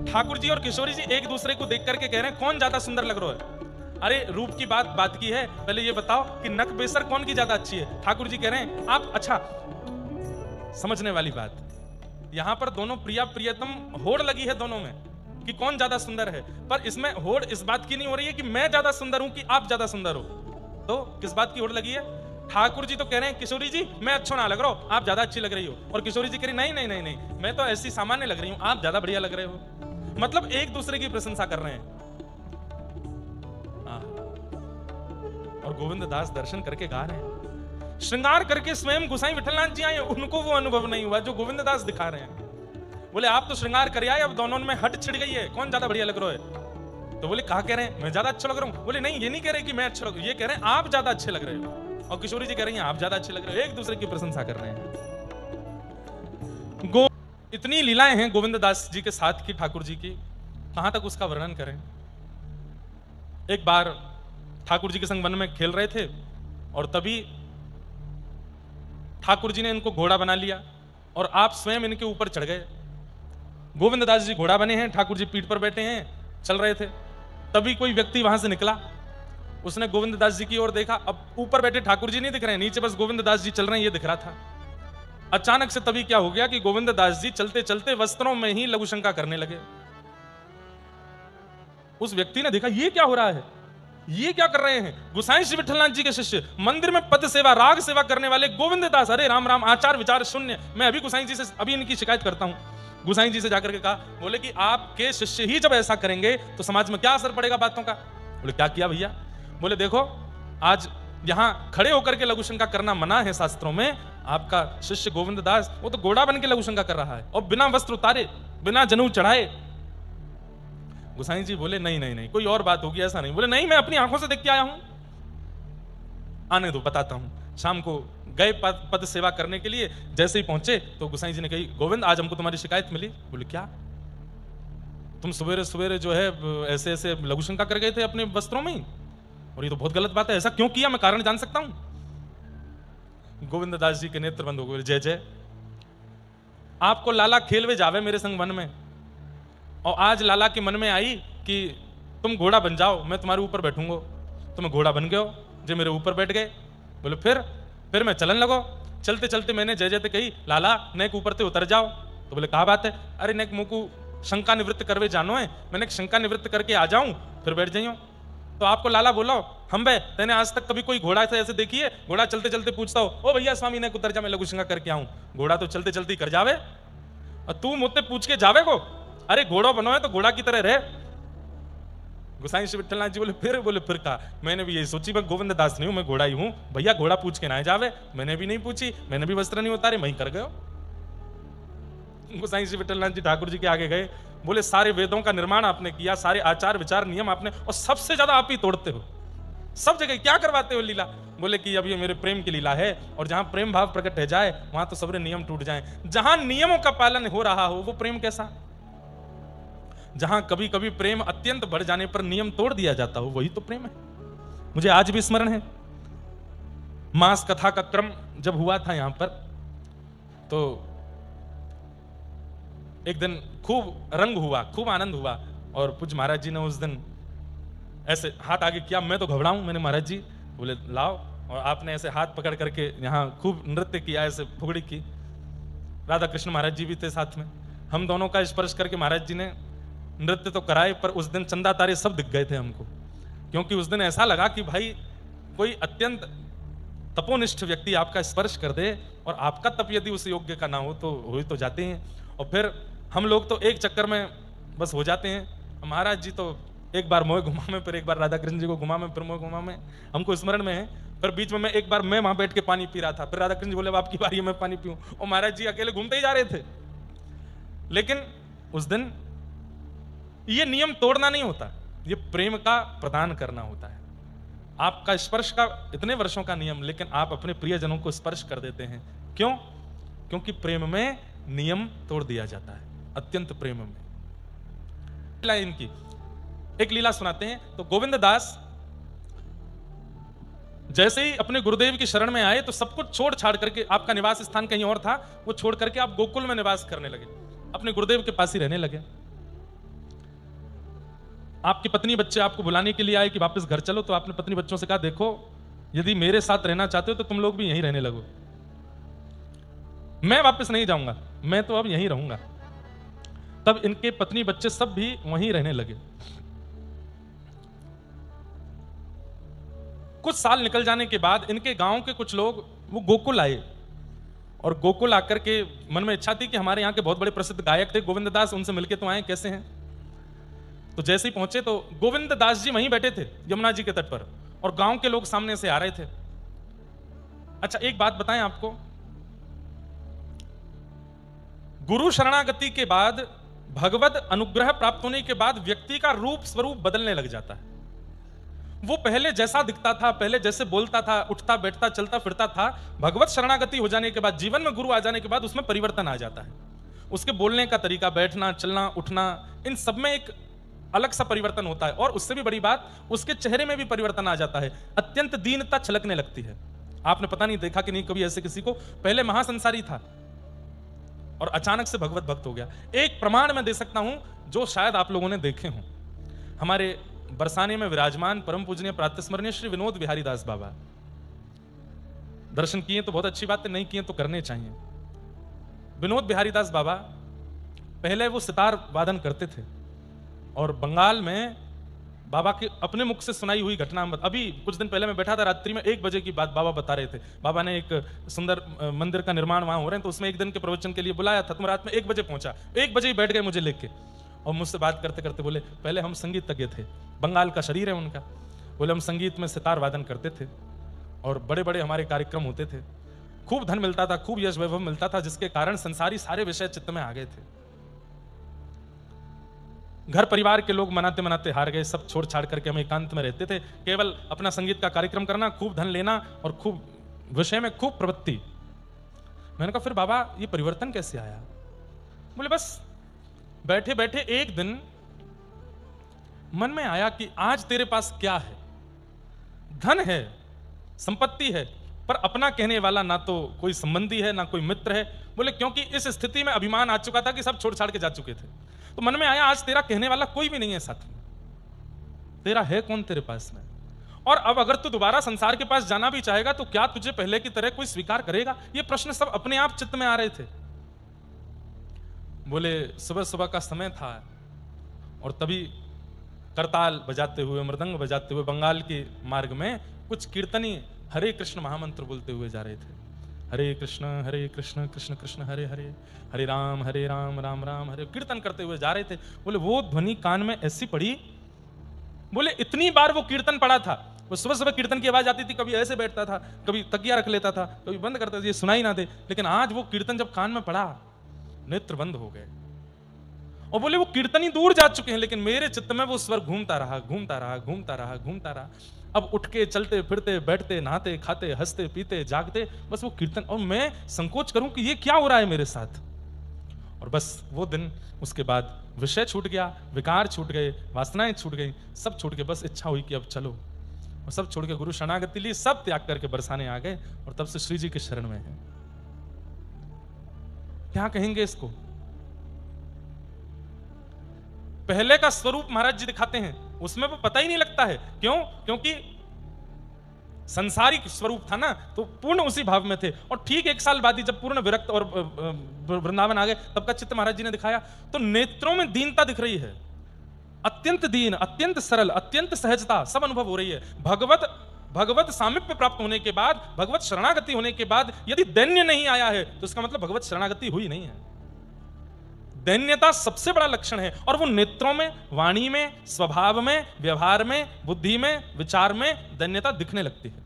ठाकुर जी और किशोरी जी एक दूसरे को देख करके कह रहे हैं कौन ज्यादा सुंदर लग रहा है। अरे रूप की बात की है, पहले ये बताओ कि नक बेसर कौन की ज्यादा अच्छी है। ठाकुर जी कह रहे हैं आप। अच्छा, समझने वाली बात, यहां पर दोनों प्रिया प्रियतम होड़ लगी है दोनों में कि कौन ज्यादा सुंदर है, पर इसमें होड़ इस बात की नहीं हो रही है कि मैं ज्यादा सुंदर हूं कि आप ज्यादा सुंदर हो। तो किस बात की होड़ लगी है? ठाकुर जी तो कह रहे हैं किशोरी जी मैं अच्छा ना लग रहा हूं, आप ज्यादा अच्छी लग रही हो, और किशोरी जी कह रही नहीं नहीं नहीं नहीं, मैं तो ऐसी सामान्य लग रही हूं, आप ज्यादा बढ़िया लग रहे हो। मतलब एक दूसरे की प्रशंसा कर रहे हैं। और गोविंद दास दर्शन करके गा रहे हैं। श्रृंगार करके स्वयं गोसाई विठलनाथ जी आए, उनको वो अनुभव नहीं हुआ जो गोविंद दास दिखा रहे हैं। बोले आप तो श्रृंगार कर आए, अब दोनों में हट छिड़ गई है, कौन ज्यादा बढ़िया लग रहा है। तो बोले कहा कह रहे हैं मैं ज्यादा अच्छा लग रहा हूं। बोले नहीं, ये नहीं कह रहे कि मैं अच्छा लग, ये कह रहे हैं आप ज्यादा अच्छे लग रहे हो। और किशोरी जी कह रही हैं आप ज्यादा अच्छे लग रहे हो। एक दूसरे की प्रशंसा कर रहे हैं। इतनी लीलाएं हैं गोविंद दास जी के साथ की, ठाकुर जी की, कहां तक उसका वर्णन करें। एक बार ठाकुर जी के संग वन में खेल रहे थे और तभी ठाकुर जी ने इनको घोड़ा बना लिया और आप स्वयं इनके ऊपर चढ़ गए। गोविंद दास जी घोड़ा बने हैं, ठाकुर जी पीठ पर बैठे हैं चल रहे थे, तभी कोई व्यक्ति वहां से निकला, उसने गोविंद दास जी की ओर देखा। अब ऊपर बैठे ठाकुर जी नहीं दिख रहे हैं, नीचे बस गोविंद दास जी चल रहे हैं, ये दिख रहा था। अचानक से तभी क्या हो गया कि गोविंद दास जी चलते चलते वस्त्रों में ही लघु शंका करने लगे। उस व्यक्ति ने देखा ये क्या हो रहा है, ये क्या कर रहे हैं? गोसाई श्री विठलनाथ जी के शिष्य, मंदिर में पद सेवा राग सेवा करने वाले गोविंद दास, अरे राम राम, आचार विचार शून्य। मैं अभी गोसाई जी से अभी इनकी शिकायत करता हूं। गोसाई जी से जाकर के कहा, बोले कि आपके शिष्य ही जब ऐसा करेंगे तो समाज में क्या असर पड़ेगा बातों का? बोले क्या किया भैया? बोले देखो, आज यहां खड़े होकर के लघु शंका करना मना है शास्त्रों में। आपका शिष्य गोविंद दास वो तो घोड़ा बन के लघु शंका कर रहा है, और बिना वस्त्र उतारे, बिना जनेऊ चढ़ाए। गोसाई जी बोले नहीं नहीं नहीं, कोई और बात होगी, ऐसा नहीं। बोले नहीं, मैं अपनी आंखों से देख के आया हूं। आने दो, बताता हूं। शाम को गए पद सेवा करने के लिए, जैसे ही पहुंचे तो गोसाई जी ने कही, गोविंद आज हमको तुम्हारी शिकायत मिली। बोले क्या? तुम सवेरे सवेरे जो है ऐसे ऐसे लघु शंका कर गए थे अपने वस्त्रों में ही, और ये तो बहुत गलत बात है, ऐसा क्यों किया? मैं कारण जान सकता हूं? गोविंद दास जी के नेत्र बंद हो गए। जय जय, आपको लाला खेलवे जावे मेरे संग वन में, और आज लाला के मन में आई कि तुम घोड़ा बन जाओ, मैं तुम्हारे ऊपर बैठूंगा। तुम घोड़ा बन गए हो, जो मेरे ऊपर बैठ गए। बोले फिर मैं चलन लगो। चलते चलते मैंने जय जय कही, लाला नेक ऊपर से उतर जाओ। तो बोले कहा बात है? अरे नेक मुकु शंका निवृत्त करवे जानो है, मैंने शंका निवृत्त करके आ जाऊं फिर बैठ जाइयो। तो आपको लाला बोलो, हम बे तेने आज तक कभी कोई घोड़ा से ऐसे देखी है? घोड़ा चलते चलते पूछता हो, ओ भैया स्वामी नेक उतर जा, मैं लघु शंका करके आऊं। घोड़ा तो चलते चलते कर जावे, और तू मुझसे पूछ के जावे को? अरे घोड़ा बनो है तो घोड़ा की तरह रहे। गोसाई श्री विठलनाथ जी बोले फिर कहा, मैंने भी यही सोची, मैं गोविंद दास नहीं हूं, मैं घोड़ा ही हूं। भैया घोड़ा पूछ के ना जावे, मैंने भी नहीं पूछी, मैंने भी वस्त्र नहीं उतारे, वहीं कर गए। गोसाई श्री विठलनाथ जी ठाकुर जी के आगे गए, बोले सारे वेदों का निर्माण आपने किया, सारे आचार विचार नियम आपने, और सबसे ज्यादा आप ही तोड़ते हो, सब जगह क्या करवाते हो लीला? बोले कि अब ये मेरे प्रेम की लीला है, और जहां प्रेम भाव प्रकट हो जाए वहां तो सबरे नियम टूट जाएं। जहां नियमों का पालन हो रहा हो वो प्रेम कैसा? जहां कभी कभी प्रेम अत्यंत बढ़ जाने पर नियम तोड़ दिया जाता हो, वही तो प्रेम है। मुझे आज भी स्मरण है, मास कथा का क्रम जब हुआ था यहां पर, तो एक दिन खूब रंग हुआ, खूब आनंद हुआ, और पूज्य महाराज जी ने उस दिन ऐसे हाथ आगे किया। मैं तो घबराऊं, मैंने महाराज जी, बोले लाओ, और आपने ऐसे हाथ पकड़ करके यहां खूब नृत्य किया, ऐसे फुगड़ी की। राधा कृष्ण महाराज जी भी थे साथ में, हम दोनों का स्पर्श करके महाराज जी ने नृत्य तो कराए, पर उस दिन चंदा तारे सब दिख गए थे हमको, क्योंकि उस दिन ऐसा लगा कि भाई कोई अत्यंत तपोनिष्ठ व्यक्ति आपका स्पर्श कर दे, और आपका तप यदि उस योग्य का ना हो तो हो ही तो जाते हैं, और फिर हम लोग तो एक चक्कर में बस हो जाते हैं। महाराज जी तो एक बार मोह घुमा में, फिर एक बार राधा कृष्ण जी को घुमा में, फिर मोह घुमा में, हमको स्मरण में है। फिर बीच में एक बार मैं वहां बैठ के पानी पी रहा था, फिर राधा कृष्ण जी बोले अब आपकी बारी है, मैं पानी पीऊं, और महाराज जी अकेले घूमते ही जा रहे थे। लेकिन उस दिन ये नियम तोड़ना नहीं होता, ये प्रेम का प्रदान करना होता है। आपका स्पर्श का इतने वर्षों का नियम, लेकिन आप अपने प्रियजनों को स्पर्श कर देते हैं, क्यों? क्योंकि प्रेम में नियम तोड़ दिया जाता है, अत्यंत प्रेम में। इनकी एक लीला सुनाते हैं। तो गोविंद दास जैसे ही अपने गुरुदेव की शरण में आए तो सब कुछ छोड़ छाड़ करके, आपका निवास स्थान कहीं और था, वो छोड़ करके आप गोकुल में निवास करने लगे, अपने गुरुदेव के पास ही रहने लगे। आपकी पत्नी बच्चे आपको बुलाने के लिए आए कि वापस घर चलो, तो आपने पत्नी बच्चों से कहा, देखो यदि मेरे साथ रहना चाहते हो तो तुम लोग भी यहीं रहने लगो, मैं वापस नहीं जाऊंगा, मैं तो अब यहीं रहूंगा। तब इनके पत्नी बच्चे सब भी वहीं रहने लगे। कुछ साल निकल जाने के बाद इनके गांव के कुछ लोग वो गोकुल आए, और गोकुल आकर के मन में इच्छा थी कि हमारे यहाँ के बहुत बड़े प्रसिद्ध गायक थे गोविंद दास, उनसे मिलके तो आए, कैसे हैं। तो जैसे ही पहुंचे तो गोविंद दास जी वहीं बैठे थे यमुना जी के तट पर, और गांव के लोग सामने से आ रहे थे। अच्छा एक बात बताएं आपको, गुरु शरणागति के बाद, भगवत अनुग्रह प्राप्त होने के बाद व्यक्ति का रूप स्वरूप बदलने लग जाता है। वो पहले जैसा दिखता था, पहले जैसे बोलता था, उठता बैठता चलता फिरता था, भगवत शरणागति हो जाने के बाद, जीवन में गुरु आ जाने के बाद उसमें परिवर्तन आ जाता है। उसके बोलने का तरीका, बैठना, चलना, उठना, इन सब में एक अलग सा परिवर्तन होता है। और उससे भी बड़ी बात, उसके चेहरे में भी परिवर्तन आ जाता है, अत्यंत दीनता छलकने लगती है। आपने पता नहीं देखा कि नहीं कभी ऐसे किसी को, पहले महासंसारी था और अचानक से भगवत भक्त हो गया। एक प्रमाण मैं दे सकता हूं जो शायद आप लोगों ने देखे हों। हमारे बरसाने में विराजमान परम पूजनीय प्रातस्मरणीय श्री विनोद बिहारी दास बाबा। दर्शन किए तो बहुत अच्छी बात है, नहीं किए तो करने चाहिए। विनोद बिहारी दास बाबा पहले वो सितार वादन करते थे और बंगाल में बाबा के अपने मुख से सुनाई हुई घटना, अभी कुछ दिन पहले मैं बैठा था, रात्रि में 1 बजे की बात बाबा बता रहे थे। बाबा ने एक सुंदर मंदिर का निर्माण वहां हो रहे हैं, तो उसमें एक दिन के प्रवचन के लिए बुलाया था, तो मैं रात में 1 बजे पहुंचा। 1 बजे ही बैठ गए मुझे लेके और मुझसे बात करते करते बोले, पहले हम संगीतज्ञ थे, बंगाल का शरीर है उनका, बोले हम संगीत में सितार वादन करते थे और बड़े बड़े हमारे कार्यक्रम होते थे, खूब धन मिलता था, खूब यश वैभव मिलता था, जिसके कारण संसारी सारे विषय चित्त में आ गए थे। घर परिवार के लोग मनाते मनाते हार गए, सब छोड़ छाड़ करके हम एकांत में रहते थे, केवल अपना संगीत का कार्यक्रम करना, खूब धन लेना और खूब विषय में खूब प्रवृत्ति। मैंने कहा फिर बाबा ये परिवर्तन कैसे आया? बोले बस बैठे बैठे एक दिन मन में आया कि आज तेरे पास क्या है, धन है, संपत्ति है, पर अपना कहने वाला ना तो कोई संबंधी है ना कोई मित्र है। बोले क्योंकि इस स्थिति में अभिमान आ चुका था कि सब छोड़ छाड़ के जा चुके थे। तो मन में आया आज तेरा कहने वाला कोई भी नहीं है साथ में, तेरा है कौन तेरे पास में? और अब अगर तू दोबारा संसार के पास जाना भी चाहेगा तो क्या तुझे पहले की तरह कोई स्वीकार करेगा? ये प्रश्न सब अपने आप चित्त में आ रहे थे। बोले सुबह सुबह का समय था और तभी करताल बजाते हुए, मृदंग बजाते हुए बंगाल के मार्ग में कुछ कीर्तनी हरे कृष्ण महामंत्र बोलते हुए जा रहे थे। हरे कृष्ण कृष्ण कृष्ण हरे हरे, हरे राम राम राम हरे, कीर्तन करते हुए जा रहे थे। बोले वो ध्वनि कान में ऐसी पड़ी, बोले इतनी बार वो कीर्तन पड़ा था, वो सुबह सुबह कीर्तन की आवाज आती थी, कभी ऐसे बैठता था, कभी तकिया रख लेता था, कभी बंद करता था, ये सुनाई ना दे, लेकिन आज वो कीर्तन जब कान में पड़ा नेत्र बंद हो गए। और बोले वो कीर्तनी दूर जा चुके हैं, लेकिन मेरे चित्त में वो स्वर घूमता रहा घूमता रहा घूमता रहा घूमता रहा। अब उठ के चलते फिरते बैठते नहाते खाते हंसते पीते जागते बस वो कीर्तन, और मैं संकोच करूं कि ये क्या हो रहा है मेरे साथ। और बस वो दिन, उसके बाद विषय छूट गया, विकार छूट गए, वासनाएं छूट गई, सब छूट के बस इच्छा हुई कि अब चलो, और सब छोड़ के गुरु शरणागति ली, सब त्याग करके बरसाने आ गए और तब से श्री जी के शरण में है। क्या कहेंगे इसको? पहले का स्वरूप महाराज जी दिखाते हैं, उसमें वो पता ही नहीं लगता है। क्यों? क्योंकि संसारिक स्वरूप था ना, तो पूर्ण उसी भाव में थे। और ठीक 1 साल बाद ही जब पूर्ण विरक्त और वृंदावन आ गए, तब का चित्त महाराज जी ने दिखाया, तो नेत्रों में दीनता दिख रही है, अत्यंत दीन, अत्यंत सरल, अत्यंत सहजता सब अनुभव हो रही है। भगवत सामीप्य प्राप्त होने के बाद, भगवत शरणागति होने के बाद यदि दैन्य नहीं आया है तो इसका मतलब भगवत शरणागति हुई नहीं है। दैन्यता सबसे बड़ा लक्षण है, और वो नेत्रों में, वाणी में, स्वभाव में, व्यवहार में, बुद्धि में, विचार में दैन्यता दिखने लगती है।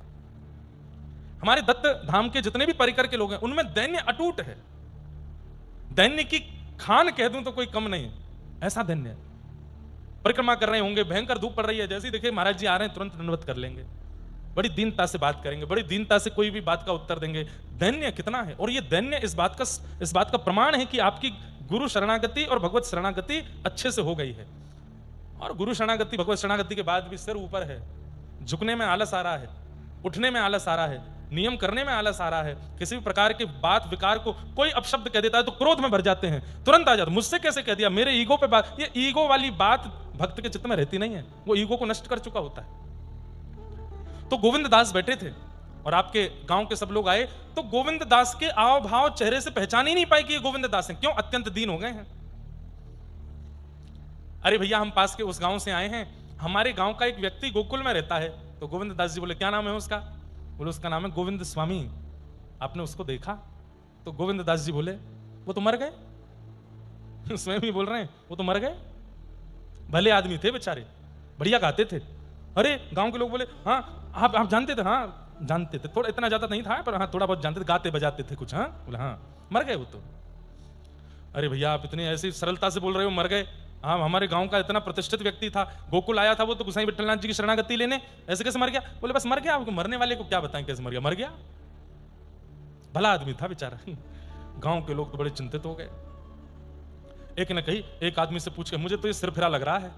हमारे दत्त धाम के जितने भी परिकर के लोग हैं उनमें दैन्य अटूट है। दैन्य की खान कह दूं तो कोई कम नहीं, ऐसा दैन्य। परिक्रमा कर रहे होंगे, भयंकर धूप पड़ रही है, जैसे ही देखे महाराज जी आ रहे हैं तुरंत दंडवत कर लेंगे, बड़ी दीनता से बात करेंगे, बड़ी दीनता से कोई भी बात का उत्तर देंगे। दैन्य कितना है! और ये दैन्य इस बात का प्रमाण है कि आपकी गुरु शरणागति और भगवत शरणागति अच्छे से हो गई है। और गुरु शरणागति भगवत शरणागति के बाद भी सिर ऊपर है, झुकने में आलस आ रहा है, उठने में आलस आ रहा है, नियम करने में आलस आ रहा है, किसी भी प्रकार के बात विकार को कोई अपशब्द कह देता है तो क्रोध में भर जाते हैं, तुरंत आ जाते, मुझसे कैसे कह दिया, मेरे ईगो पे बात। ये ईगो वाली बात भक्त के चित्त में रहती नहीं है, वो ईगो को नष्ट कर चुका होता है। तो गोविंद दास बैठे थे और आपके गांव के सब लोग आए, तो गोविंद दास के आव भाव चेहरे से पहचान ही नहीं पाए कि ये गोविंद दास हैं। क्यों? अत्यंत दीन हो गए हैं। अरे भैया हम पास के उस गांव से आए हैं, हमारे गांव का एक व्यक्ति गोकुल में रहता है। तो गोविंद दास जी बोले क्या नाम है उसका? बोले उसका नाम है गोविंद स्वामी, आपने उसको देखा? तो गोविंद दास जी बोले वो तो मर गए। स्वयं ही बोल रहे हैं वो तो मर गए, भले आदमी थे बेचारे, बढ़िया गाते थे। अरे गांव के लोग बोले हाँ आप जानते थे? हाँ जानते थे, थोड़ा इतना ज्यादा नहीं था पर हाँ थोड़ा बहुत जानते थे, गाते बजाते थे कुछ। हाँ बोले हाँ मर गए वो तो। अरे भैया आप इतनी ऐसी सरलता से बोल रहे हो मर गए? हाँ हमारे गांव का इतना प्रतिष्ठित व्यक्ति था, गोकुल आया था वो तो गोसाई विट्ठलनाथ जी की शरणागति लेने, ऐसे कैसे मर गया? बोले बस मर गया, आपको मरने वाले को क्या बताएं कैसे मर गया? मर गया, भला आदमी था बेचारा। गांव के लोग तो बड़े चिंतित हो गए। एक ने कही, एक आदमी से पूछ के, मुझे तो ये सिरफिरा लग रहा है,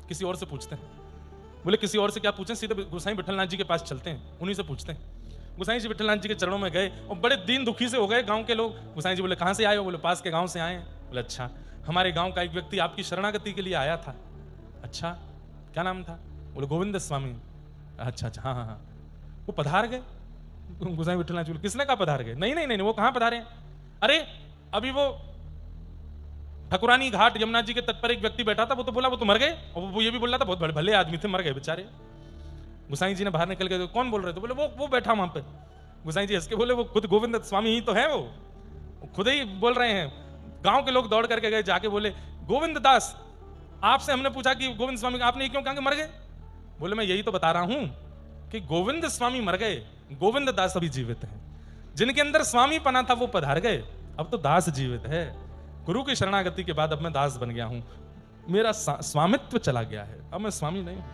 किसी और से पूछते हैं। बोले किसी और से क्या पूछें, सीधे गोसाई विट्ठलनाथ जी के पास चलते हैं, उन्हीं से पूछते हैं। गोसाई जी विट्ठलनाथ जी के चरणों में गए और बड़े दीन दुखी से हो गए गांव के लोग। गोसाई जी बोले कहां से आए हो? बोले पास के गांव से आए हैं। बोले अच्छा, हमारे गांव का एक व्यक्ति आपकी शरणागति के लिए आया था। अच्छा, क्या नाम था? बोले गोविंद स्वामी। अच्छा अच्छा, हाँ हाँ हाँ। वो पधार गए? गोसाई विठलनाथ जी बोले किसने कहा पधार गए? नहीं नहीं नहीं, वो कहाँ पधारे? अरे अभी वो ठकुरानी घाट यमुना जी के तट पर एक व्यक्ति बैठा था, वो तो बोला वो तो मर गए, और वो ये भी बोल रहा था बहुत भले आदमी थे, मर गए बेचारे। गोसाई जी ने बाहर निकल के कौन बोल रहे थे? बोले वो बैठा वहां पे। गोसाई जी हंस के बोले वो खुद गोविंद स्वामी ही तो है, वो खुद ही बोल रहे हैं। गांव के लोग दौड़ करके गए, जाके बोले गोविंद दास, आपसे हमने पूछा कि गोविंद स्वामी, आपने क्यों कहा कि मर गए? बोले मैं यही तो बता रहा हूं कि गोविंद स्वामी मर गए, गोविंद दास अभी जीवित हैं। जिनके अंदर स्वामी पना था वो पधार गए, अब तो दास जीवित है। गुरु की शरणागति के बाद अब मैं दास बन गया हूं, मेरा स्वामित्व चला गया है, अब मैं स्वामी नहीं हूं।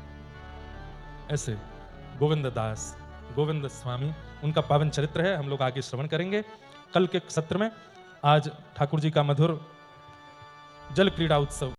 ऐसे गोविंद दास, गोविंद स्वामी, उनका पावन चरित्र है, हम लोग आगे श्रवण करेंगे कल के सत्र में। आज ठाकुर जी का मधुर जल क्रीड़ा उत्सव